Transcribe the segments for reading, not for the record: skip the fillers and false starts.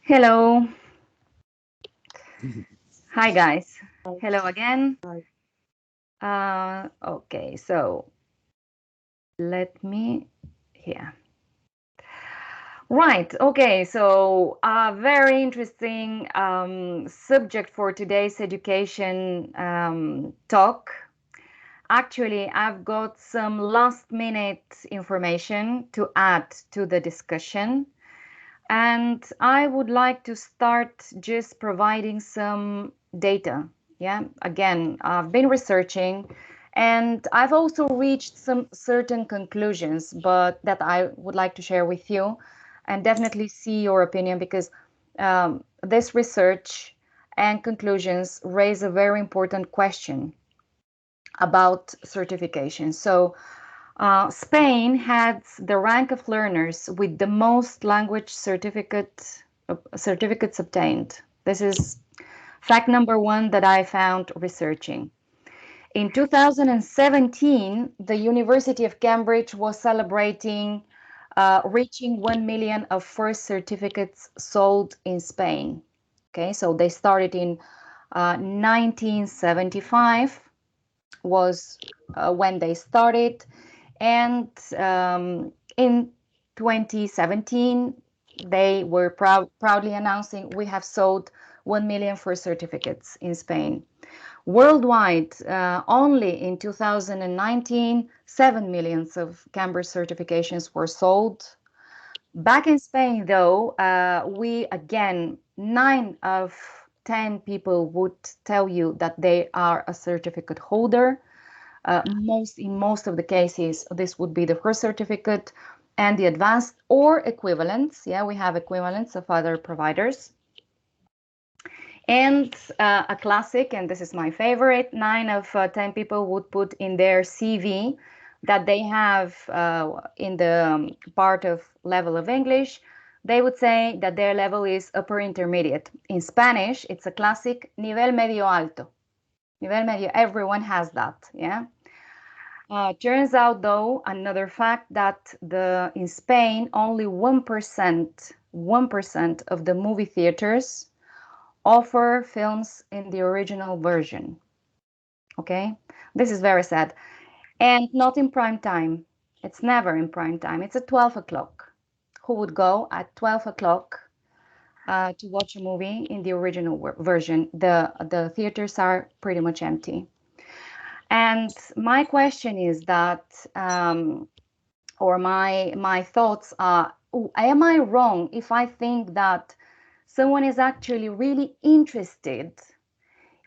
Hello. Hi, guys. Hello again. Okay, so let me here. Right. Okay. So, a very interesting subject for today's education talk. Actually, I've got some last minute information to add to the discussion. And I would like to start just providing some data. Yeah, again, I've been researching and I've also reached some certain conclusions, but that I would like to share with you and definitely see your opinion because this research and conclusions raise a very important question about certification. So, Spain had the rank of learners with the most language certificates obtained. This is fact number one that I found researching. In 2017, the University of Cambridge was celebrating reaching 1 million of first certificates sold in Spain. Okay, so they started in 1975 was when they started. And in 2017, they were proudly announcing we have sold 1 million first certificates in Spain. Worldwide, only in 2019, 7 millions of Cambridge certifications were sold. Back in Spain, though, we again, 9 of 10 people would tell you that they are a certificate holder. In most of the cases, this would be the first certificate and the advanced or equivalents. Yeah, we have equivalents of other providers. And a classic, and this is my favorite, 9 of 10 people would put in their CV that they have in the part of level of English, they would say that their level is upper intermediate. In Spanish, it's a classic nivel medio alto. Nivel medio, everyone has that, yeah? Turns out, though, another fact that in Spain, only 1% of the movie theaters offer films in the original version. Okay, this is very sad, and not in prime time. It's never in prime time. It's at 12 o'clock. Who would go at 12 o'clock to watch a movie in the original version? The theaters are pretty much empty. And my question is that, or my thoughts are, am I wrong if I think that someone is actually really interested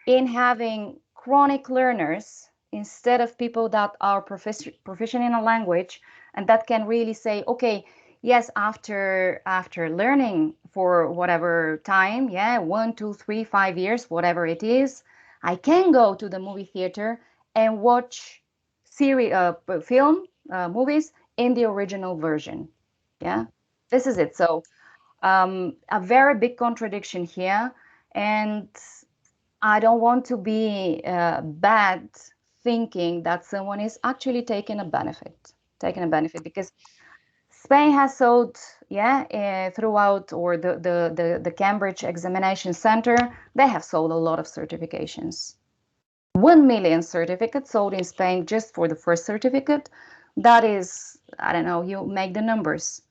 in having chronic learners instead of people that are proficient in a language and that can really say, okay, yes, after learning for whatever time, yeah, 1, 2, 3, 5 years, whatever it is, I can go to the movie theater and watch movies in the original version. Yeah, this is it. So a very big contradiction here, and I don't want to be bad thinking that someone is actually taking a benefit because Spain has sold, yeah, throughout, or the Cambridge Examination Center, they have sold a lot of certifications. 1 million certificates sold in Spain just for the first certificate. That is, I don't know, you make the numbers.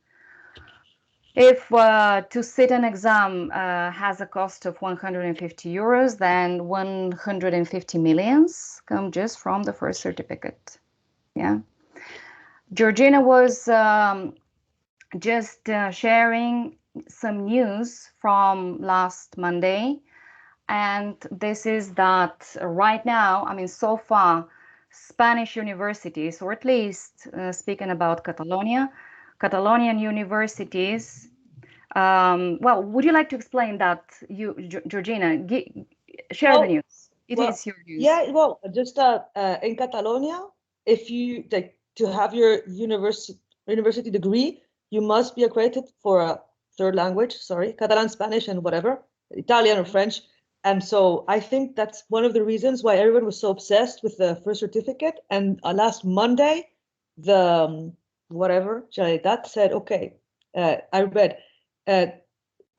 If to sit an exam has a cost of 150 euros, then 150 millions come just from the first certificate. Yeah. Georgina was just sharing some news from last Monday. And this is that right now, I mean, so far, Spanish universities, or at least speaking about Catalonia, Catalonian universities. Well, would you like to explain that, Georgina? Share the Well, news. It well, is your news. yeah, well, just in Catalonia, if you like to have your university degree, you must be accredited for a third language, sorry, Catalan, Spanish, and whatever, Italian or French. And so I think that's one of the reasons why everyone was so obsessed with the first certificate. And last Monday, the whatever, that said, okay, I read, uh,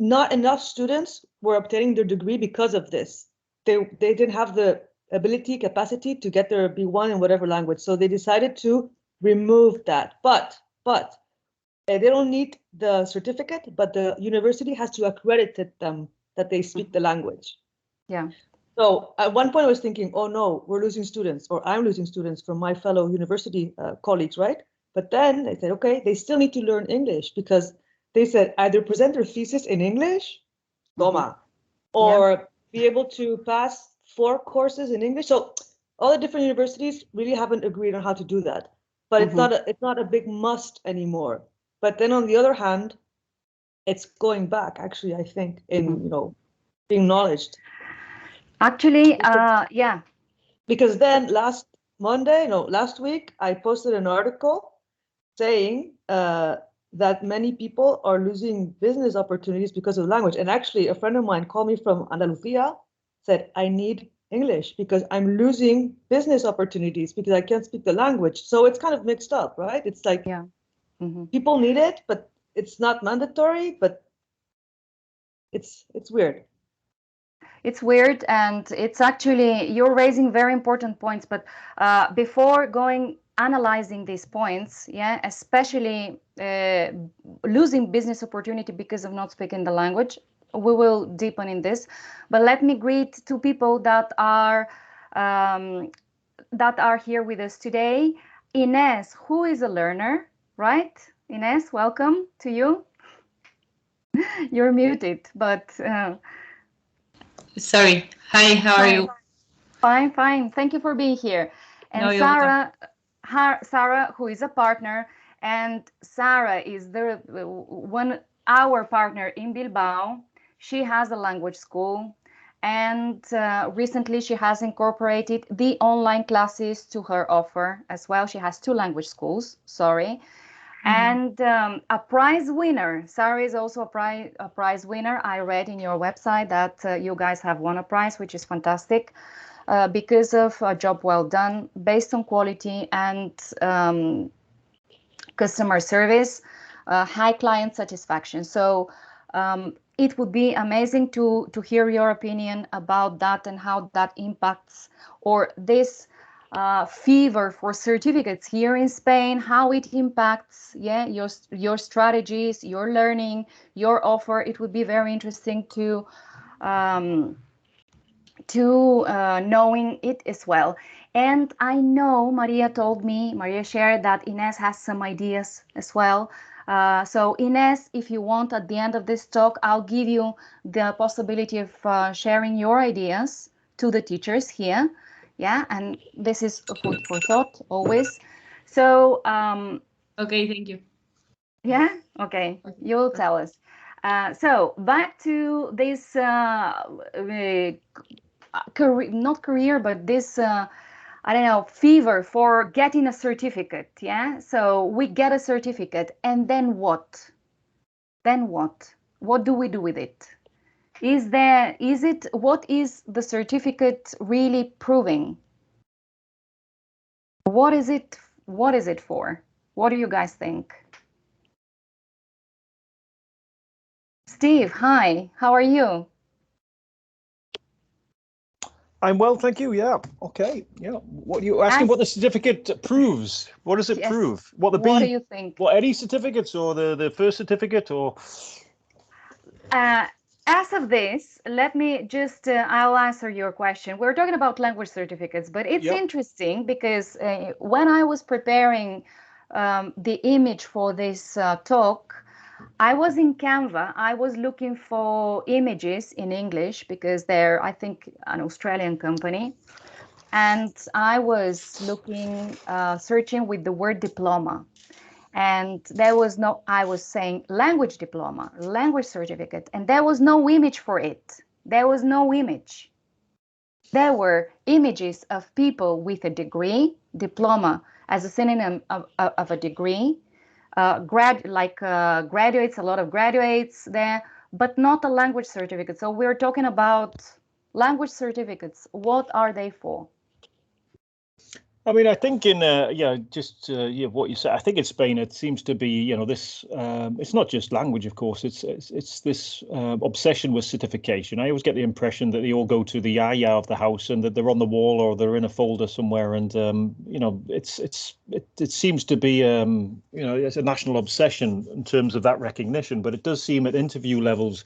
not enough students were obtaining their degree because of this. They didn't have the capacity to get their B1 in whatever language. So they decided to remove that. But they don't need the certificate, but the university has to accredit them that they speak the language. Yeah. So at one point I was thinking, oh no, we're losing students, or I'm losing students from my fellow university colleagues, right? But then they said, okay, they still need to learn English, because they said either present their thesis in English, toma, or be able to pass 4 courses in English. So all the different universities really haven't agreed on how to do that. But it's not a big must anymore. But then on the other hand, it's going back, actually, I think, in being acknowledged. Actually, yeah. Because then last week, I posted an article saying that many people are losing business opportunities because of language. And actually, a friend of mine called me from Andalusia, said, I need English because I'm losing business opportunities because I can't speak the language. So it's kind of mixed up, right? It's like people need it, but it's not mandatory, but it's weird. It's weird, and it's actually, you're raising very important points. But before analyzing these points, yeah, especially losing business opportunity because of not speaking the language, we will deepen in this. But let me greet 2 people that are here with us today. Ines, who is a learner, right? Ines, welcome to you. You're muted, but sorry. Hi, how are you? Fine. Thank you for being here. And No, Sarah, who is a partner, and Sarah is our partner in Bilbao. She has a language school, and recently she has incorporated the online classes to her offer as well. She has 2 language schools, sorry. And a prize winner. Sarah is also a prize winner. I read in your website that you guys have won a prize, which is fantastic. Because of a job well done, based on quality and customer service, high client satisfaction. So it would be amazing to hear your opinion about that and how that impacts, or this fever for certificates here in Spain, how it impacts, your strategies, your learning, your offer. It would be very interesting to knowing it as well. And I know Maria shared that Ines has some ideas as well. So Ines, if you want, at the end of this talk, I'll give you the possibility of sharing your ideas to the teachers here. Yeah, and this is a food for thought always. So okay, thank you. Yeah, okay, you'll tell us. So back to this not career, but this I don't know, fever for getting a certificate. Yeah, so we get a certificate, and then what? What do we do with it? What is the certificate really proving? What is it for? What do you guys think? Steve, hi, how are you? I'm well, thank you. Yeah. Okay. Yeah. What you asking? What the certificate proves? What does it prove? What do you think? What, any certificates, or the first certificate, or? As of this, let me just, I'll answer your question. We're talking about language certificates, but it's interesting because when I was preparing the image for this talk, I was in Canva. I was looking for images in English because they're, I think, an Australian company. And I was looking, searching with the word diploma. And there was no, I was saying language diploma, language certificate, and there was no image for it. There was no image. There were images of people with a degree, diploma as a synonym of a degree, graduates, a lot of graduates there, but not a language certificate. So we're talking about language certificates. What are they for? I mean, I think in what you said. I think in Spain it seems to be this. It's not just language, of course. It's this obsession with certification. I always get the impression that they all go to the yaya of the house and that they're on the wall or they're in a folder somewhere. And it seems to be it's a national obsession in terms of that recognition. But it does seem at interview levels,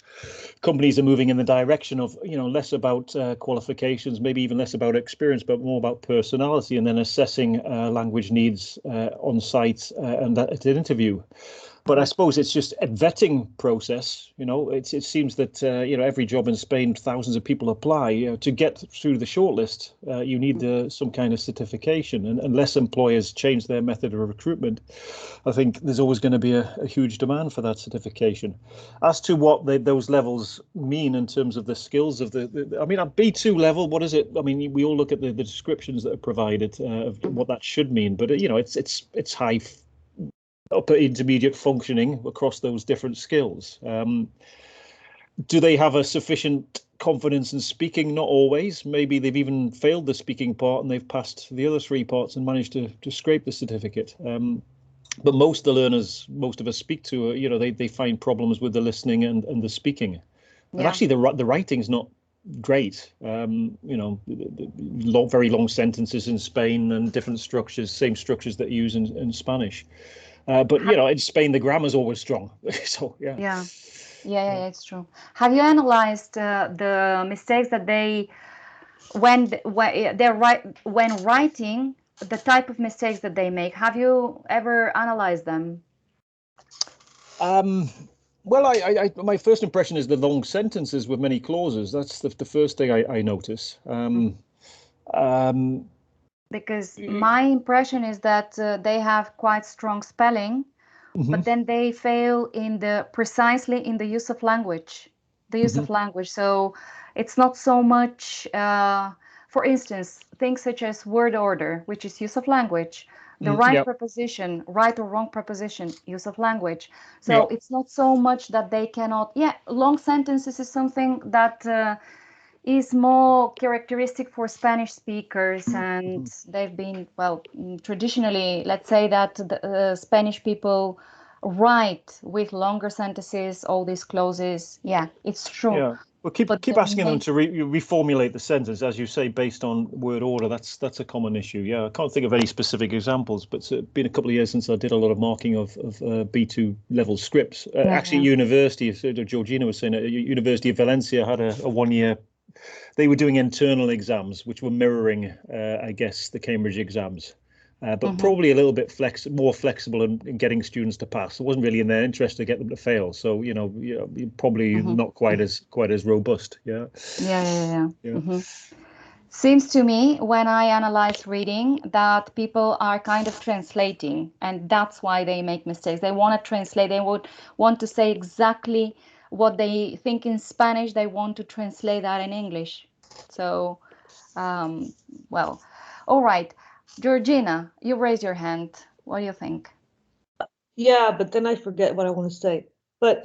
companies are moving in the direction of less about qualifications, maybe even less about experience, but more about personality, and then assessing language needs on site and at an interview. But I suppose it's just a vetting process. It seems that every job in Spain, thousands of people apply. To get through the shortlist, you need some kind of certification. And unless employers change their method of recruitment, I think there's always going to be a huge demand for that certification. As to what those levels mean in terms of the skills of I mean, at B2 level, what is it? I mean, we all look at the descriptions that are provided of what that should mean, but it's high upper intermediate functioning across those different skills. Do they have a sufficient confidence in speaking? Not always. Maybe they've even failed the speaking part and they've passed the other 3 parts and managed to scrape the certificate. But most of the learners, most of us speak to, they find problems with the listening and the speaking. And actually, the writing's not great. Very long sentences in Spain and different structures, same structures that you use in Spanish. But in Spain, the grammar's always strong. So Yeah, it's true. Have you analyzed the mistakes that they when writing, the type of mistakes that they make? Have you ever analyzed them? Well, my first impression is the long sentences with many clauses. That's the first thing I notice. Because my impression is that they have quite strong spelling, but then they fail precisely in the use of language. So it's not so much, for instance, things such as word order, which is use of language, the right preposition, right or wrong preposition, use of language. So it's not so much that they cannot. Long sentences is something that is more characteristic for Spanish speakers, and they've been, traditionally, let's say that the Spanish people write with longer sentences, all these clauses. It's true. Yeah. Well, keep asking them to reformulate the sentence, as you say, based on word order. That's a common issue. I can't think of any specific examples, but it's been a couple of years since I did a lot of marking of B2 level scripts. Actually, at university, Georgina was saying, at University of Valencia had a 1 year. They were doing internal exams, which were mirroring, I guess, the Cambridge exams. But probably a little bit more flexible in getting students to pass. It wasn't really in their interest to get them to fail. So probably not quite as robust. Yeah. Seems to me, when I analyze reading, that people are kind of translating, and that's why they make mistakes. They want to translate. They would want to say exactly what they think in Spanish. They want to translate that in English. So, all right. Georgina, you raise your hand. What do you think? Yeah, but then I forget what I want to say. But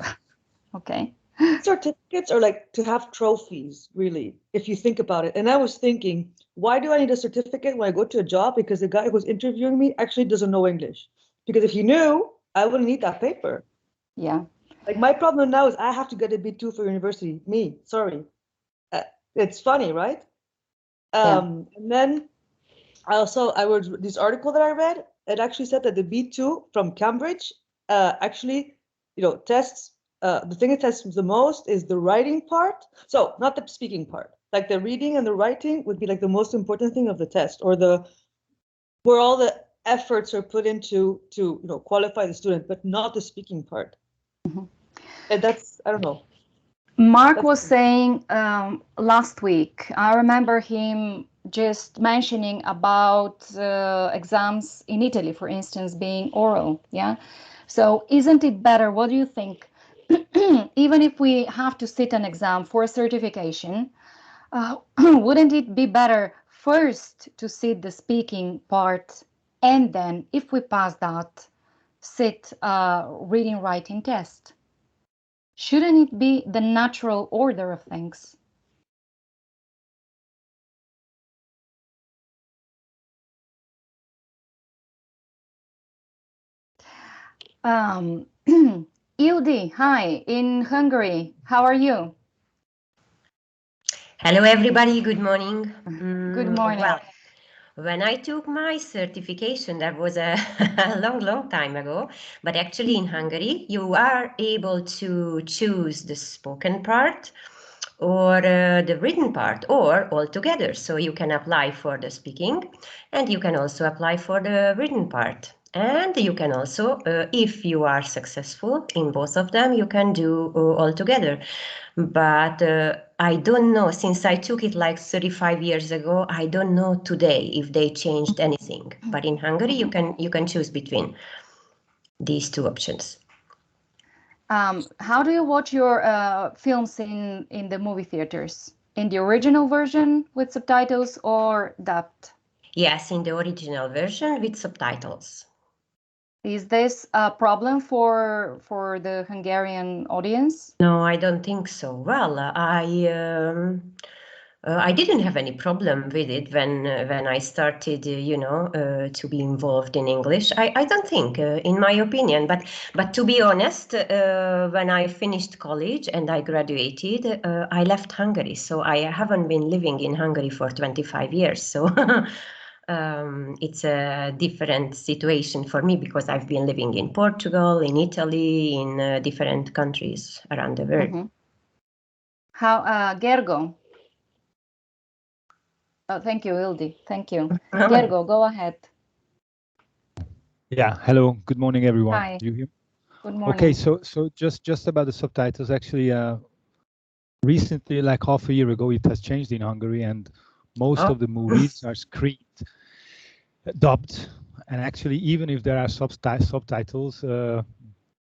okay. Certificates are like to have trophies, really, if you think about it. And I was thinking, why do I need a certificate when I go to a job? Because the guy who's interviewing me actually doesn't know English. Because if he knew, I wouldn't need that paper. Yeah. Like my problem now is I have to get a B2 for university. Sorry. It's funny, right? And then I read this article that I read. It actually said that the B2 from Cambridge actually, tests. The thing it tests the most is the writing part. So not the speaking part. Like the reading and the writing would be like the most important thing of the test, or where all the efforts are put into to qualify the student, but not the speaking part. And that's, I don't know. Mark was saying last week, I remember him just mentioning about exams in Italy, for instance, being oral. So isn't it better? What do you think? Even if we have to sit an exam for a certification, wouldn't it be better first to sit the speaking part, and then if we pass that, sit a reading writing test? Shouldn't it be the natural order of things? Ildi, hi, in Hungary. How are you? Hello, everybody. Good morning. Good morning. Well, when I took my certification, that was a long time ago. But actually, in Hungary, you are able to choose the spoken part or the written part, or all together. So you can apply for the speaking, and you can also apply for the written part. And you can also, if you are successful in both of them, you can do all together. But I don't know, since I took it like 35 years ago, I don't know today if they changed anything. But in Hungary, you can choose between these two options. How do you watch your films in the movie theaters? In the original version with subtitles or dubbed? Yes, in the original version with subtitles. Is this a problem for the Hungarian audience? No, I don't think so. Well, I didn't have any problem with it when I started, to be involved in English. I don't think, in my opinion, but to be honest, when I finished college and I graduated, I left Hungary. So I haven't been living in Hungary for 25 years. So it's a different situation for me because I've been living in Portugal, in Italy, in different countries around the world. How, Gergo? Oh, thank you, Ildi. Thank you. Gergo, go ahead. Yeah, hello. Good morning, everyone. Hi. Do you hear? Good morning. Okay, so just about the subtitles. Actually, recently, like half a year ago, it has changed in Hungary, and most of the movies are screened, dubbed, and actually, even if there are subtitles,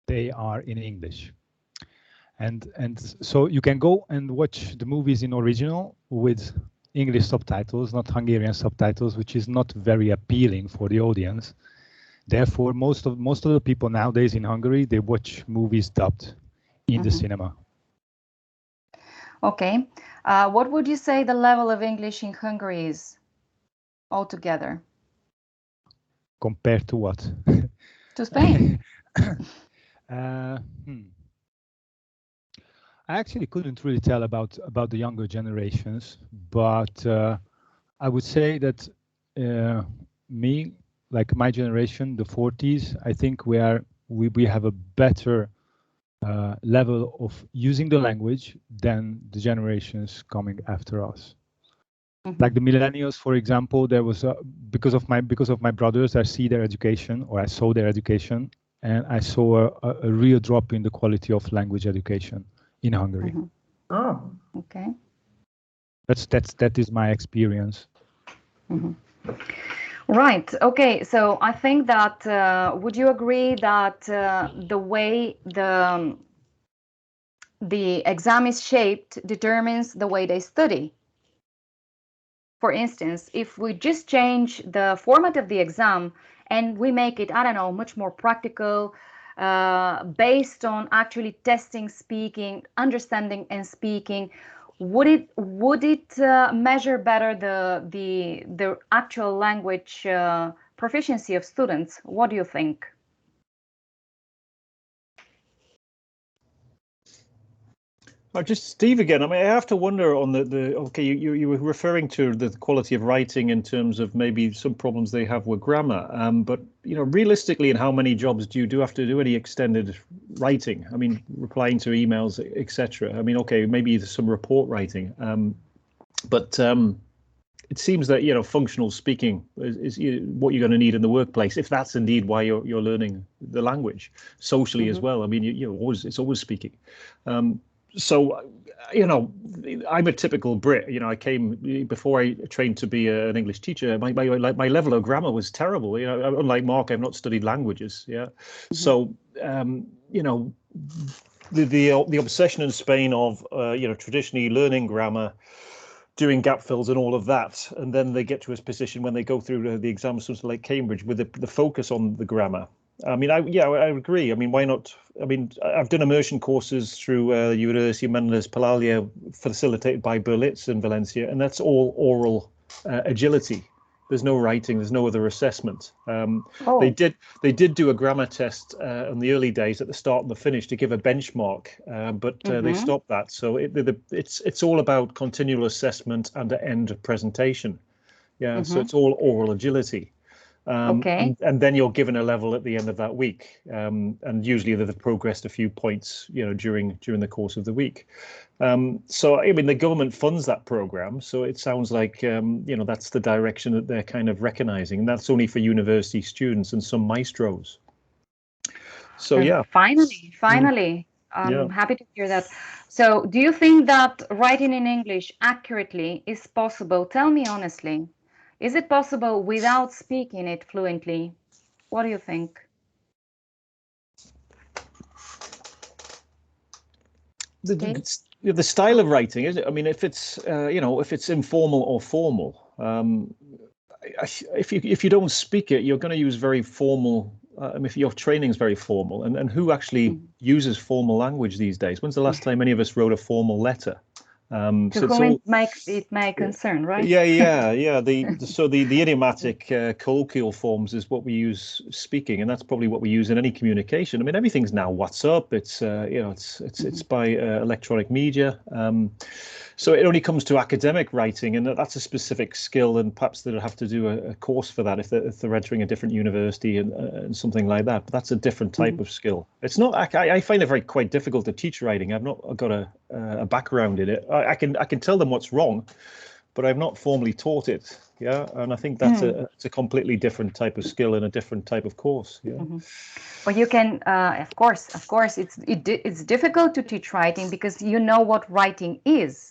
they are in English. And so you can go and watch the movies in original with English subtitles, not Hungarian subtitles, which is not very appealing for the audience. Therefore, most of the people nowadays in Hungary, they watch movies dubbed in the cinema. Okay. What would you say the level of English in Hungary is altogether? Compared to what? To Spain. I actually couldn't really tell about the younger generations, but I would say that me, like my generation, the 40s, I think we have a better level of using the language than the generations coming after us. Like the millennials, for example, there was because of my brothers, I see their education, or I saw their education, and I saw a real drop in the quality of language education in Hungary. Oh, okay. That is my experience. Right. Okay. So I think that would you agree that the way the exam is shaped determines the way they study? For instance, if we just change the format of the exam and we make it, I don't know, much more practical, based on actually testing speaking, understanding and speaking, would it measure better the actual language proficiency of students? What do you think? Just Steve again. I mean, I have to wonder on the okay, you were referring to the quality of writing in terms of maybe some problems they have with grammar. But realistically, in how many jobs do you have to do any extended writing? I mean, replying to emails, etc. I mean, okay, maybe there's some report writing, but it seems that functional speaking is what you're going to need in the workplace, if that's indeed why you're learning the language socially as well. I mean, it's always speaking. So, I'm a typical Brit. I came before I trained to be an English teacher. My level of grammar was terrible. Unlike Mark, I've not studied languages. Yeah, so the obsession in Spain of traditionally learning grammar, doing gap fills and all of that, and then they get to a position when they go through the exams, something like Cambridge, with the focus on the grammar. I mean, I agree. I mean, why not? I mean, I've done immersion courses through University of Mendes Palalia, facilitated by Berlitz in Valencia, and that's all oral agility. There's no writing. There's no other assessment. Oh. They did do a grammar test in the early days at the start and the finish to give a benchmark, but they stopped that. So it's all about continual assessment and the end presentation. Yeah. So it's all oral agility. Okay. And then you're given a level at the end of that week, and usually they've progressed a few points, during the course of the week. So I mean, the government funds that program, so it sounds like that's the direction that they're kind of recognizing, and that's only for university students and some maestros. So yeah. Finally, I'm happy to hear that. So, do you think that writing in English accurately is possible? Tell me honestly. Is it possible without speaking it fluently? What do you think? The style of writing, is it? I mean, if it's if it's informal or formal, if you don't speak it, you're going to use very formal. If your training is very formal, and who actually uses formal language these days? When's the last time any of us wrote a formal letter? To whom it may concern, right? Yeah. The idiomatic colloquial forms is what we use speaking, and that's probably what we use in any communication. I mean, everything's now WhatsApp. It's it's by electronic media. So it only comes to academic writing, and that's a specific skill, and perhaps they'll have to do a course for that if they're entering a different university and something like that. But that's a different type of skill. It's not. I find it quite difficult to teach writing. I've not got a background in it. I can tell them what's wrong, but I've not formally taught it. Yeah, and I think that's it's a completely different type of skill and a different type of course. Yeah. But you can, of course, it's difficult to teach writing because you know what writing is.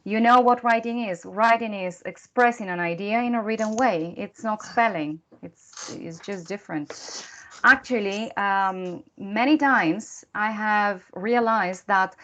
You know what writing is. Writing is expressing an idea in a written way. It's not spelling. It's just different. Actually, many times I have realized that,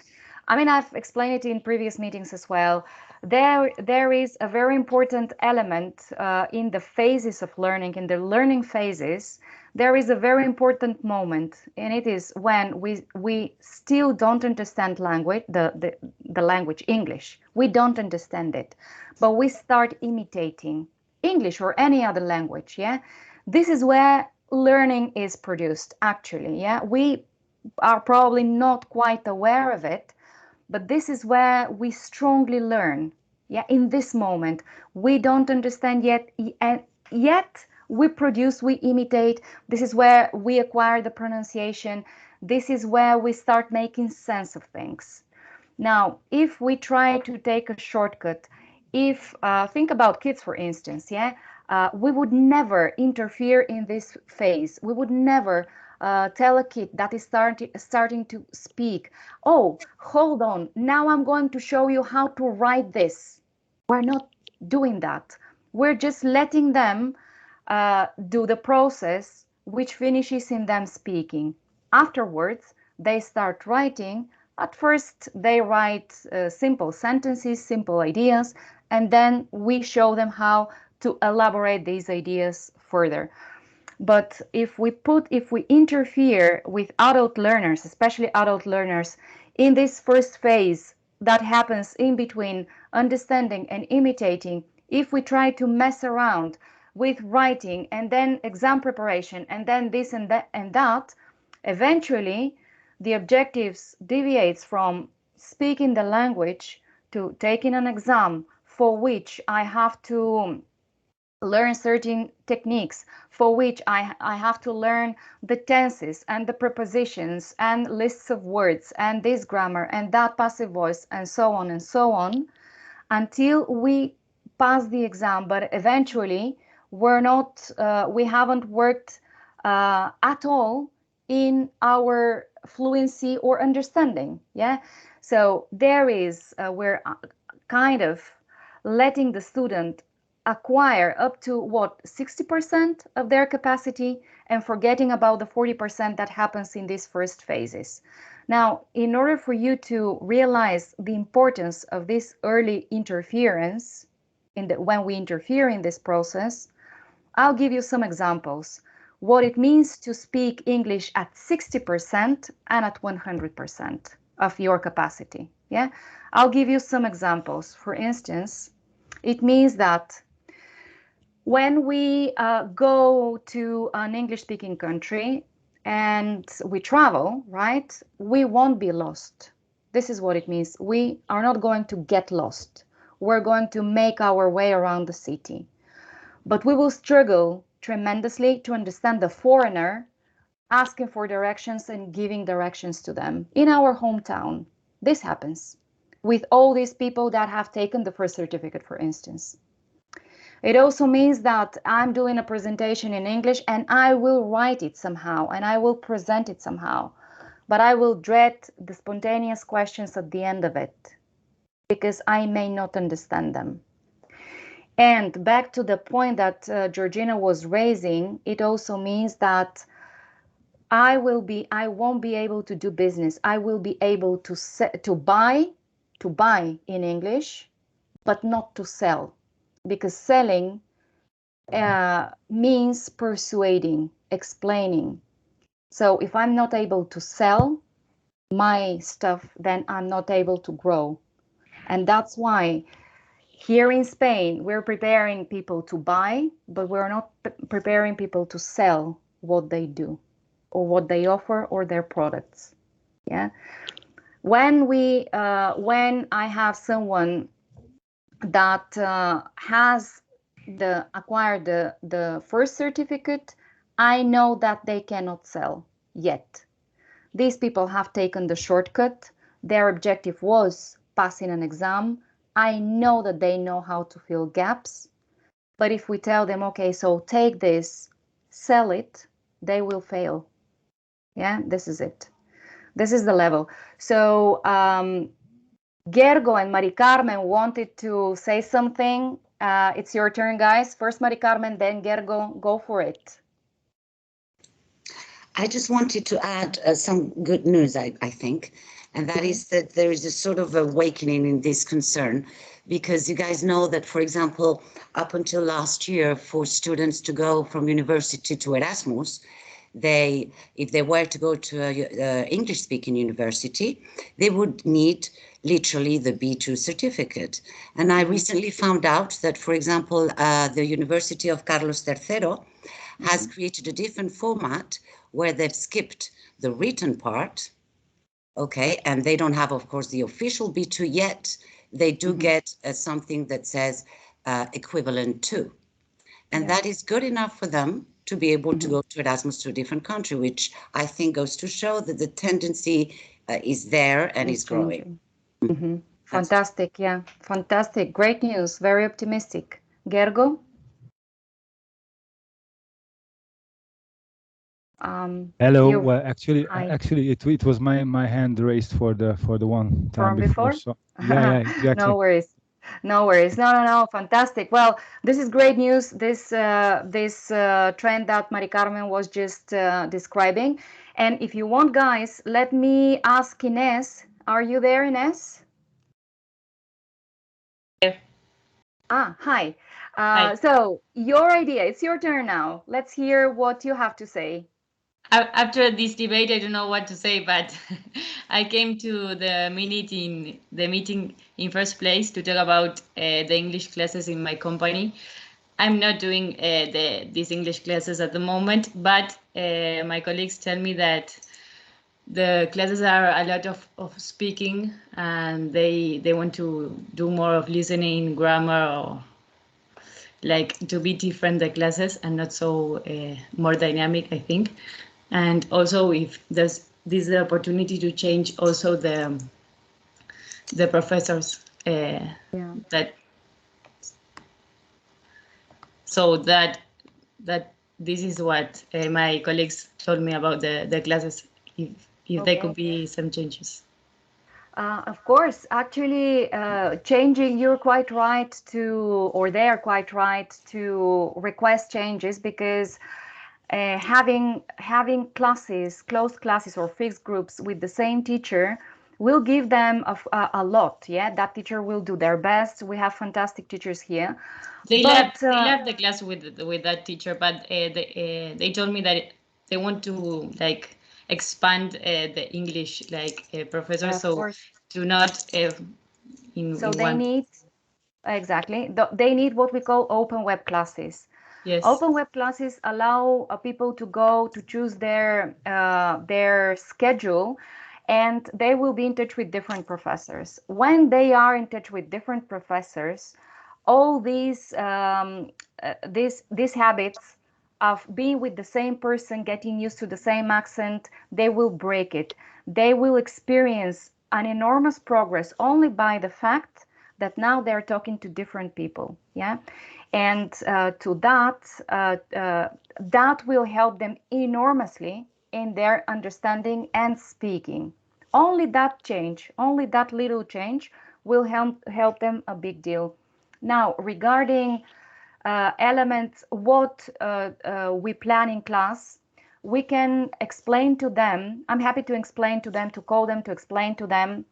I mean, I've explained it in previous meetings as well. There is a very important element in the phases of learning, in the learning phases. There is a very important moment, and it is when we still don't understand language, the language English. We don't understand it, but we start imitating English or any other language. Yeah, this is where learning is produced. Actually, yeah, we are probably not quite aware of it, but this is where we strongly learn. Yeah, in this moment, we don't understand yet, and yet we produce, we imitate. This is where we acquire the pronunciation. This is where we start making sense of things. Now, if we try to take a shortcut, think about kids, for instance, yeah, we would never interfere in this phase. We would never tell a kid that is starting to speak, oh, hold on, now I'm going to show you how to write this. We're not doing that. We're just letting them do the process, which finishes in them speaking. Afterwards, they start writing. At first, they write simple sentences, simple ideas, and then we show them how to elaborate these ideas further. But if we interfere with adult learners, especially adult learners, in this first phase that happens in between understanding and imitating, if we try to mess around with writing and then exam preparation and then this and that, eventually the objectives deviates from speaking the language to taking an exam for which I have to learn certain techniques, for which I have to learn the tenses and the prepositions and lists of words and this grammar and that passive voice and so on until we pass the exam. But eventually we haven't worked at all in our fluency or understanding. Yeah, so we're kind of letting the student acquire up to 60% of their capacity and forgetting about the 40% that happens in these first phases. Now, in order for you to realize the importance of this early interference when we interfere in this process, I'll give you some examples. What it means to speak English at 60% and at 100% of your capacity. Yeah, I'll give you some examples. For instance, it means that When we go to an English-speaking country and we travel, right, we won't be lost. This is what it means. We are not going to get lost. We're going to make our way around the city. But we will struggle tremendously to understand the foreigner asking for directions and giving directions to them in our hometown. This happens with all these people that have taken the first certificate, for instance. It also means that I'm doing a presentation in English and I will write it somehow and I will present it somehow, but I will dread the spontaneous questions at the end of it because I may not understand them. And back to the point that Georgina was raising, it also means that I won't be able to do business. I will be able to buy in English, but not to sell, because selling means persuading, explaining. So if I'm not able to sell my stuff, then I'm not able to grow. And that's why here in Spain, we're preparing people to buy, but we're not preparing people to sell what they do or what they offer or their products. Yeah. When I have someone that has acquired the first certificate, I know that they cannot sell yet. These people have taken the shortcut. Their objective was passing an exam. I know that they know how to fill gaps. But if we tell them, okay, so take this, sell it, they will fail. Yeah, this is it. This is the level. So Gergo and Mari Carmen wanted to say something. It's your turn, guys. First Mari Carmen, then Gergo. Go for it. I just wanted to add some good news, I think, and that is that there is a sort of awakening in this concern, because you guys know that, for example, up until last year, for students to go from university to Erasmus, if they were to go to an English-speaking university, they would need literally the B2 certificate. And I recently found out that, for example, the University of Carlos III has created a different format where they've skipped the written part, okay, and they don't have, of course, the official B2 yet. They do get something that says equivalent to, and that is good enough for them to be able to go to Erasmus to a different country, which I think goes to show that the tendency is there and is growing. Fantastic, yeah, fantastic, great news, very optimistic. Gergo? Hello. Well, actually, it was my hand raised for the one time before. So yeah, exactly. No worries. No. Fantastic. Well, this is great news. This trend that Mari Carmen was just describing. And if you want, guys, let me ask Ines. Are you there, Ines? Yeah. Hi. Hi. So your idea. It's your turn now. Let's hear what you have to say. After this debate, I don't know what to say, but I came to the meeting in first place to talk about the English classes in my company. I'm not doing these English classes at the moment, but my colleagues tell me that the classes are a lot of speaking, and they want to do more of listening, grammar, or like to be different the classes and not so more dynamic, I think. And also, if there's this opportunity to change also the professors, that this is what my colleagues told me about the classes, if there could be some changes. Of course, actually, changing, you're quite right to, or they're quite right to request changes, because having classes, closed classes or fixed groups with the same teacher will give them a lot. Yeah, that teacher will do their best. We have fantastic teachers here. They left the class with that teacher, but they told me that they want to like expand the English professor, so do not they need exactly they need what we call open web classes. Yes. Open web classes allow people to go to choose their schedule, and they will be in touch with different professors. When they are in touch with different professors, all these habits of being with the same person, getting used to the same accent, they will break it. They will experience an enormous progress only by the fact that now they're talking to different people. Yeah. And to that will help them enormously in their understanding and speaking. Only that change, only that little change will help them a big deal. Now, regarding elements, what we plan in class, we can explain to them. I'm happy to explain to them, to call them, to explain to them,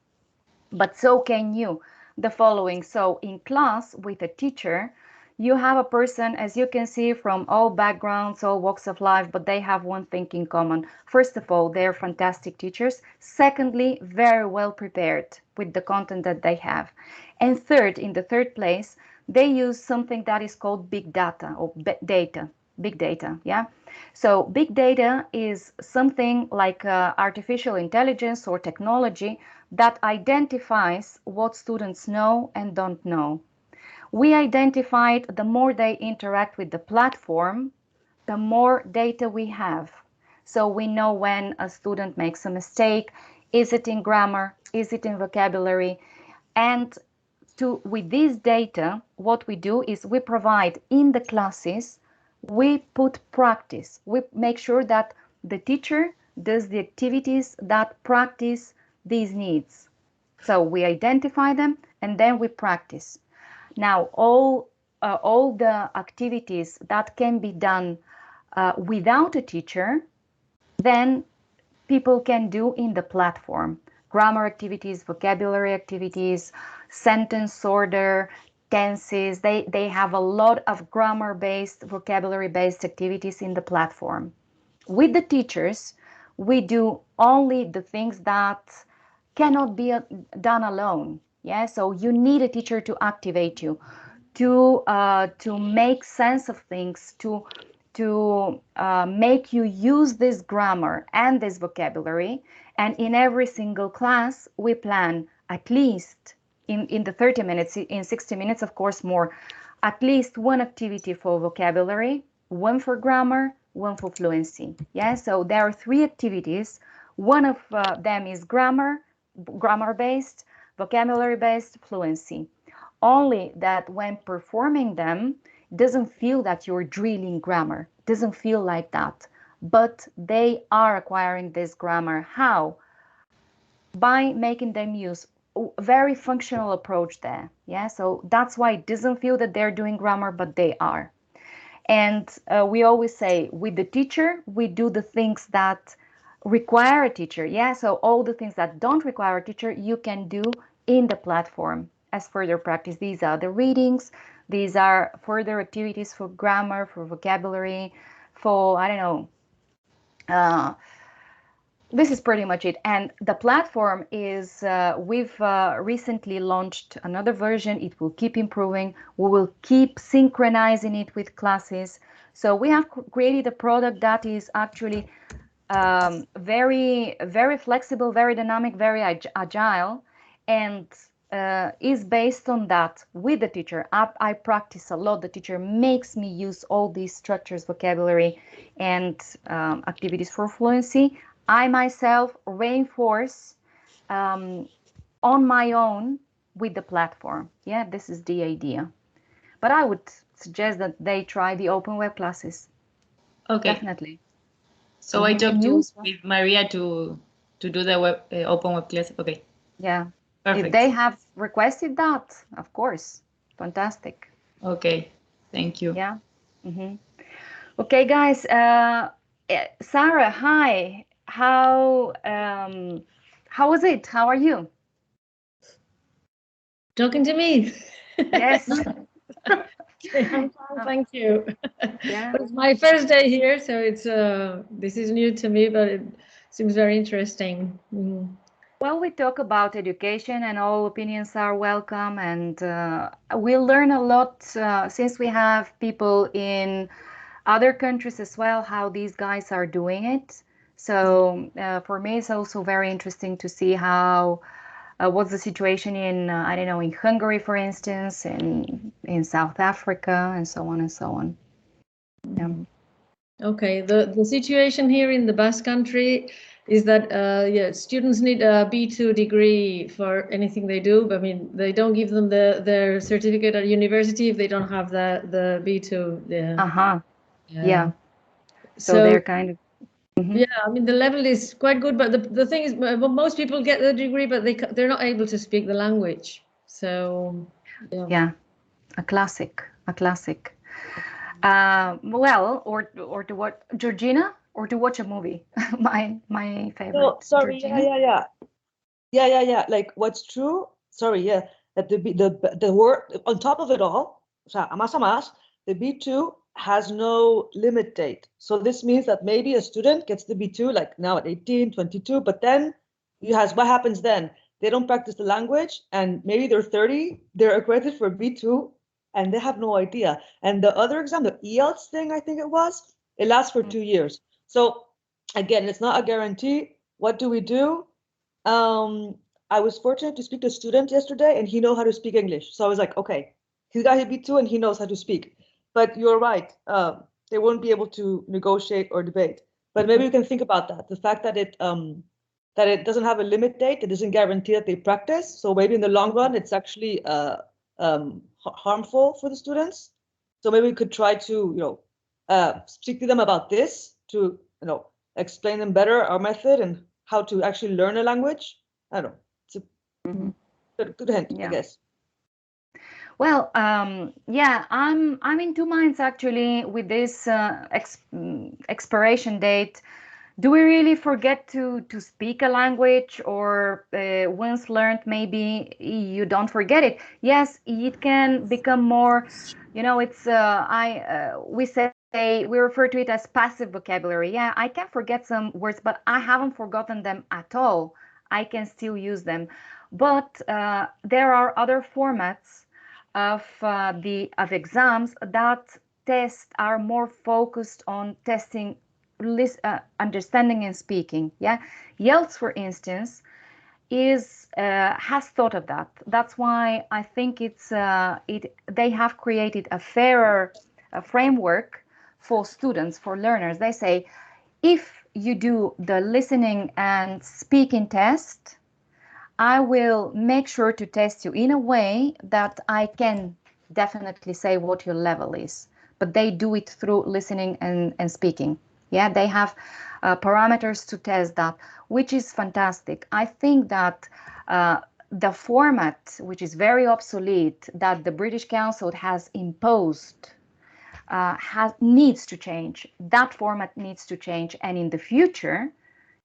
but so can you. The following. So in class with a teacher, you have a person, as you can see, from all backgrounds, all walks of life, but they have one thing in common. First of all, they're fantastic teachers. Secondly, very well prepared with the content that they have. And third, in the third place, they use something that is called big data or data. Big data, yeah? So big data is something like artificial intelligence or technology that identifies what students know and don't know. We identified the more they interact with the platform, the more data we have. So we know when a student makes a mistake, is it in grammar, is it in vocabulary, and with this data, what we do is we provide in the classes, we put practice. We make sure that the teacher does the activities that practice these needs. So we identify them and then we practice. Now, all the activities that can be done without a teacher, then people can do in the platform. Grammar activities, vocabulary activities, sentence order, tenses. They have a lot of grammar-based, vocabulary-based activities in the platform. With the teachers, we do only the things that cannot be done alone. Yeah, so you need a teacher to activate you, to make sense of things, to make you use this grammar and this vocabulary. And in every single class, we plan at least in the 30 minutes, in 60 minutes, of course, more, at least one activity for vocabulary, one for grammar, one for fluency. Yeah, so there are 3 activities. One of them is grammar-based, vocabulary-based, fluency. Only that when performing them, doesn't feel that you're drilling grammar, doesn't feel like that, but they are acquiring this grammar. How? By making them use a very functional approach there. Yeah, so that's why it doesn't feel that they're doing grammar, but they are. And we always say with the teacher, we do the things that require a teacher. Yeah, so all the things that don't require a teacher, you can do in the platform as further practice. These are the readings. These are further activities for grammar, for vocabulary, for, I don't know. This is pretty much it. And the platform is, we've recently launched another version. It will keep improving. We will keep synchronizing it with classes. So we have created a product that is actually very, very flexible, very dynamic, very agile, and is based on that with the teacher. I practice a lot. The teacher makes me use all these structures, vocabulary, and activities for fluency. I myself reinforce on my own with the platform. Yeah, this is the idea. But I would suggest that they try the open web classes. Okay. Definitely. So I talked with Maria to do the open web class. Okay. Yeah. Perfect. If they have requested that, of course. Fantastic. Okay. Thank you. Yeah. Okay, guys. Sarah, hi. How was it? How are you? Talking to me? Yes. I'm fine, thank you. Yeah. But it's my first day here, so it's this is new to me, but it seems very interesting. Well, we talk about education and all opinions are welcome, and we learn a lot since we have people in other countries as well, how these guys are doing it. So for me, it's also very interesting to see how what's the situation in I don't know, in Hungary, for instance, in South Africa, and so on and so on. Yeah. Okay, the situation here in the Basque Country is that yeah, students need a B2 degree for anything they do. I mean, they don't give them their certificate at university if they don't have the B2. Yeah. Uh-huh. Yeah. So So they're kind of yeah, I mean the level is quite good, but the thing is, most people get the degree, but they're not able to speak the language. So yeah, a classic. Well, or to watch Georgina, or to watch a movie. my favorite. No, sorry, Georgina? yeah. Like what's true? Sorry, yeah. That the word on top of it all, o sea, a más, the B2 has no limit date. So this means that maybe a student gets the B2 like now at 18, 22, but then what happens then? They don't practice the language and maybe they're 30, they're accredited for B2 and they have no idea. And the other exam, the IELTS thing, I think it lasts for 2 years. So again, it's not a guarantee. What do we do? I was fortunate to speak to a student yesterday and he knows how to speak English. So I was like, okay, he's got his B2 and he knows how to speak. But you're right, they won't be able to negotiate or debate. But maybe we can think about that. The fact that it doesn't have a limit date, it doesn't guarantee that they practice. So maybe in the long run, it's actually harmful for the students. So maybe we could try to, speak to them about this to, explain them better our method and how to actually learn a language. I don't know. It's a good hint, I guess. Well, yeah, I'm in two minds actually with this expiration date. Do we really forget to speak a language, or once learned, maybe you don't forget it? Yes, it can become more, it's we refer to it as passive vocabulary. Yeah, I can forget some words, but I haven't forgotten them at all. I can still use them. But there are other formats of exams that are more focused on testing understanding and speaking. Yeah, IELTS, for instance, has thought of that. That's why I think they have created a fairer framework for students, for learners. They say if you do the listening and speaking test, I will make sure to test you in a way that I can definitely say what your level is. But they do it through listening and speaking. Yeah, they have parameters to test that, which is fantastic. I think that the format, which is very obsolete, that the British Council has imposed, needs to change. That format needs to change. And in the future,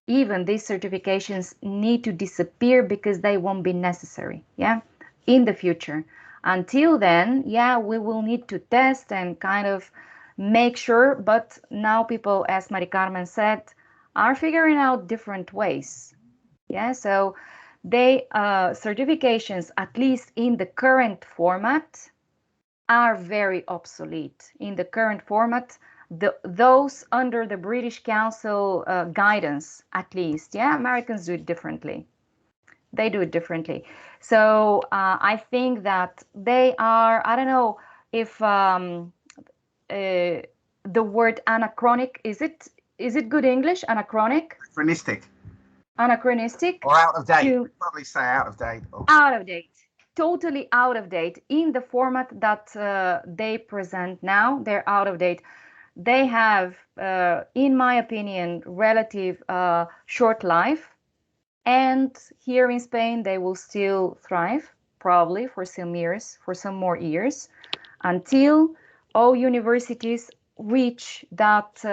even these certifications need to disappear because they won't be necessary, yeah, in the future. Until then, yeah, we will need to test and kind of make sure, but now people, as Mari Carmen said, are figuring out different ways. Yeah, so they certifications, at least in the current format, are very obsolete. In the current format, those under the British Council guidance, at least, yeah, Americans do it differently. They do it differently. So I think that they are, I don't know if the word anachronic, is it good English, anachronic? Anachronistic. Or out of date. Probably say out of date. Out of date. Totally out of date. In the format that they present now, they're out of date. They have, in my opinion, relative short life. And here in Spain, they will still thrive, probably for some more years, until all universities reach that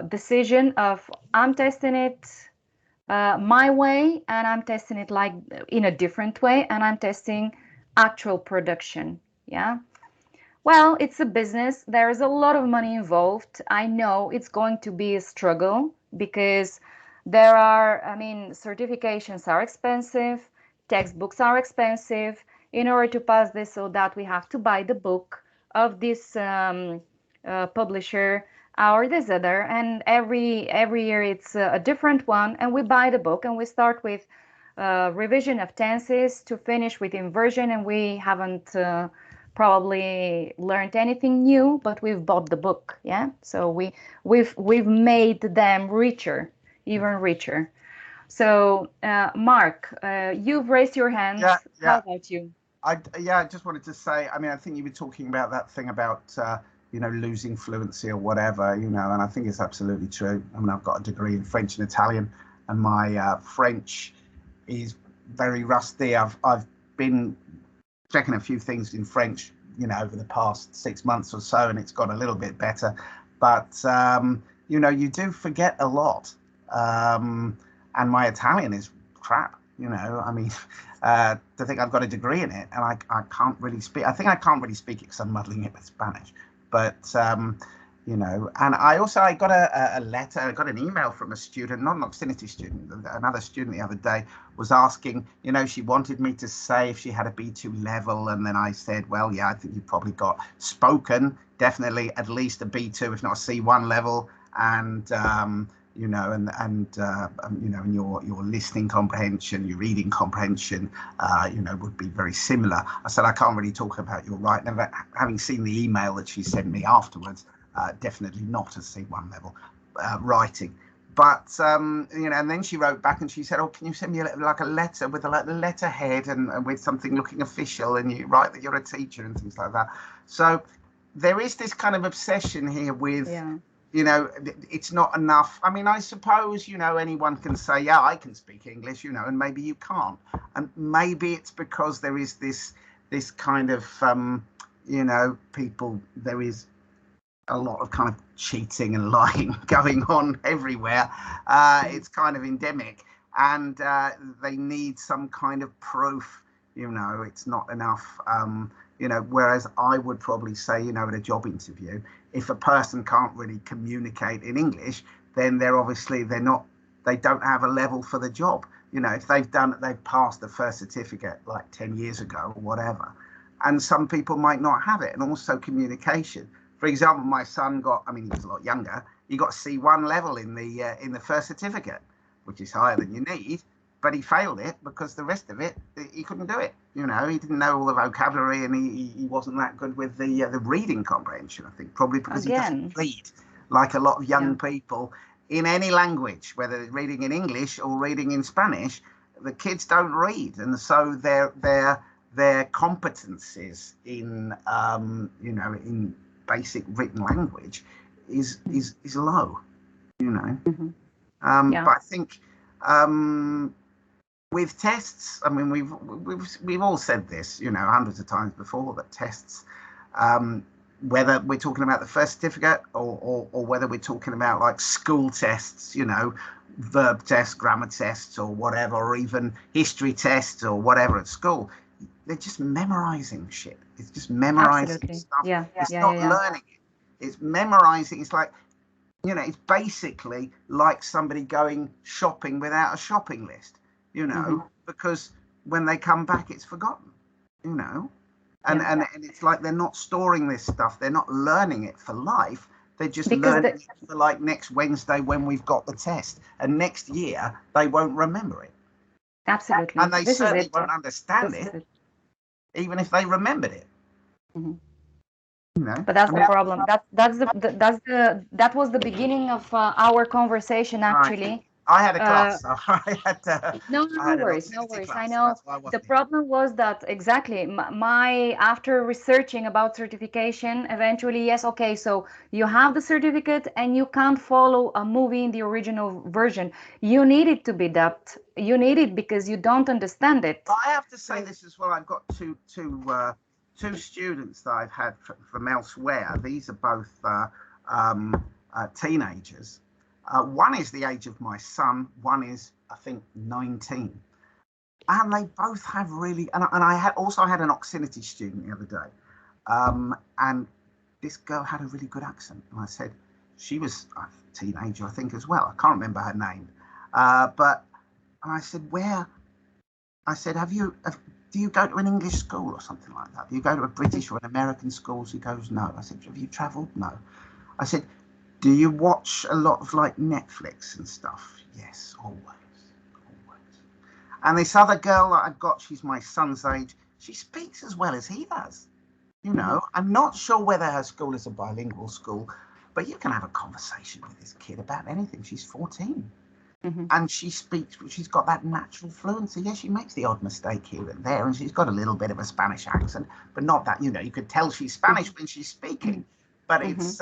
decision of I'm testing it my way, and I'm testing it like in a different way, and I'm testing actual production. Yeah. Well, it's a business. There is a lot of money involved. I know it's going to be a struggle because There are, I mean, certifications are expensive, textbooks are expensive. In order to pass this, so that we have to buy the book of this publisher or this other, and every year it's a different one, and we buy the book and we start with revision of tenses to finish with inversion, and we haven't probably learned anything new, but we've bought the book. Yeah, so we've made them richer, even richer. So Mark, you've raised your hand. Yeah. How about you? I just wanted to say, I mean, I think you were talking about that thing about you know, losing fluency or whatever, you know, and I think it's absolutely true. I mean, I've got a degree in French and Italian, and my French is very rusty. I've been checking a few things in French, you know, over the past 6 months or so, and it's got a little bit better. But you know, you do forget a lot, and my Italian is crap. You know, I mean, to think I've got a degree in it and I can't really speak. I think I can't really speak it because I'm muddling it with Spanish. But you know, and I got a letter, I got an email from a student, not an Oxinity student, another student the other day was asking, you know, she wanted me to say if she had a B2 level, and then I said, well, yeah, I think you've probably got spoken, definitely at least a B2, if not a C1 level, and you know, and you know, and your listening comprehension, your reading comprehension, you know, would be very similar. I said I can't really talk about your writing, having seen the email that she sent me afterwards. Definitely not a C1 level writing, but you know, and then she wrote back and she said, oh, can you send me like a letter with a letterhead and with something looking official, and you write that you're a teacher and things like that. So there is this kind of obsession here with, you know, it's not enough. I mean, I suppose, you know, anyone can say, yeah, I can speak English, you know, and maybe you can't, and maybe it's because there is this kind of you know, there is a lot of kind of cheating and lying going on everywhere. It's kind of endemic, and they need some kind of proof. You know, it's not enough. You know, whereas I would probably say, you know, at a job interview, if a person can't really communicate in English, then they don't have a level for the job. You know, if they've passed the first certificate like 10 years ago or whatever, and some people might not have it, and also communication. For example, my son got, I mean, he was a lot younger, he got C1 level in the first certificate, which is higher than you need, but he failed it because the rest of it, he couldn't do it. You know, he didn't know all the vocabulary, and he wasn't that good with the reading comprehension, I think, probably because he doesn't read like a lot of young people in any language, whether they're reading in English or reading in Spanish. The kids don't read, and so their competencies in you know, in basic written language is low, you know. But I think with tests, I mean, we've all said this, you know, hundreds of times before, that tests, whether we're talking about the first certificate or whether we're talking about like school tests, you know, verb tests, grammar tests, or whatever, or even history tests or whatever at school, they're just memorizing shit. It's just memorizing stuff. It's not learning it. It's memorizing. It's like, you know, it's basically like somebody going shopping without a shopping list, you know, because when they come back, it's forgotten, you know, and it's like they're not storing this stuff. They're not learning it for life. They're just learning it for like next Wednesday when we've got the test, and next year they won't remember it. Absolutely. And they certainly won't understand it, even if they remembered it. You know? But that's the problem. That was the beginning of our conversation, actually. Right. I had a class, so I had to. No worries. I know the problem was that exactly after researching about certification, eventually, yes, okay, so you have the certificate and you can't follow a movie in the original version. You need it to be dubbed. You need it because you don't understand it. I have to say this as well. I've got two students that I've had from elsewhere. These are both teenagers. One is the age of my son. One is, I think, 19. And they both have really, and I also had an Oxinity student the other day. And this girl had a really good accent. And I said, she was a teenager, I think, as well. I can't remember her name. But I said, where? I said, do you go to an English school or something like that? Do you go to a British or an American school? She goes, no. I said, have you travelled? No. I said, do you watch a lot of like Netflix and stuff? Yes, always. And this other girl that I've got, she's my son's age. She speaks as well as he does. You know, I'm not sure whether her school is a bilingual school, but you can have a conversation with this kid about anything. She's 14. And she speaks, she's got that natural fluency. Yeah, she makes the odd mistake here and there, and she's got a little bit of a Spanish accent, but not that, you know, you could tell she's Spanish when she's speaking, but it's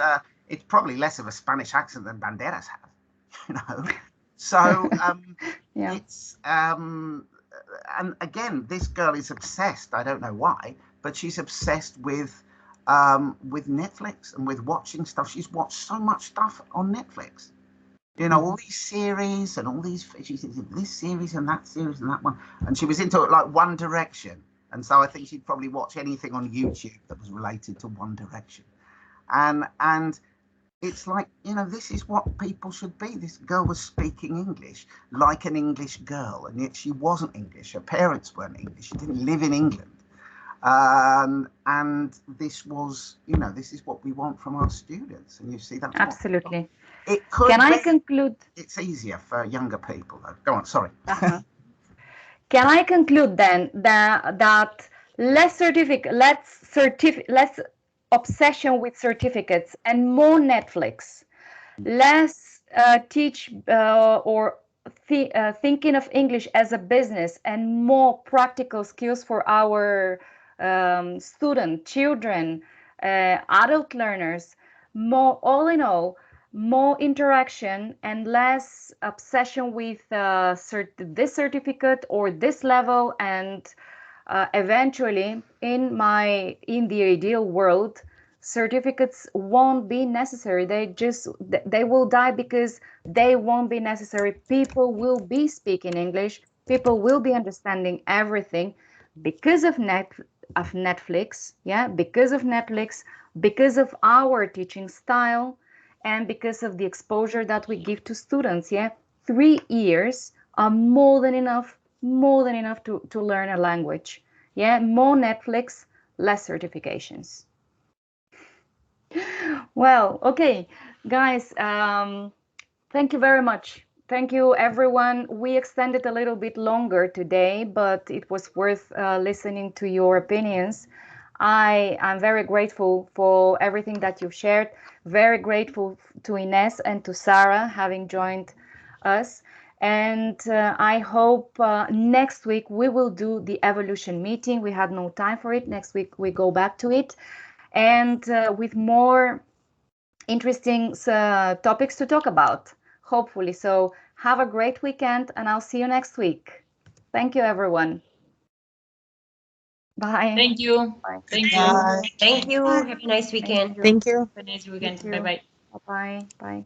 probably less of a Spanish accent than Banderas have, you know. So it's and again, this girl is obsessed. I don't know why, but she's obsessed with Netflix and with watching stuff. She's watched so much stuff on Netflix. You know, all these series and all these, she's into this series and that one. And she was into like One Direction. And so I think she'd probably watch anything on YouTube that was related to One Direction. And it's like, you know, this is what people should be. This girl was speaking English like an English girl, and yet she wasn't English. Her parents weren't English. She didn't live in England. And this was, you know, this is what we want from our students. And you see that. Absolutely. It could Can I conclude? It's easier for younger people, though. Go on, sorry. Can I conclude then that less obsession with certificates and more Netflix, less thinking of English as a business, and more practical skills for our children, adult learners, more, all in all, more interaction and less obsession with this certificate or this level, and eventually in the ideal world, certificates won't be necessary. They will die because they won't be necessary. People will be speaking English. People will be understanding everything because of Netflix. Yeah, because of Netflix, because of our teaching style, and because of the exposure that we give to students. Yeah, 3 years are more than enough to learn a language. Yeah, more Netflix, less certifications. Well, okay, guys, thank you very much. Thank you, everyone. We extended a little bit longer today, but it was worth listening to your opinions. I'm very grateful for everything that you've shared. Very grateful to Ines and to Sarah having joined us. And I hope next week we will do the evolution meeting. We had no time for it. Next week we go back to it, and with more interesting topics to talk about, hopefully. So have a great weekend, and I'll see you next week. Thank you, everyone. Bye. Thank you. Bye. Thank you. Thank you. Have a nice weekend. Thank you. Have a nice weekend. Bye-bye. Bye-bye. Bye.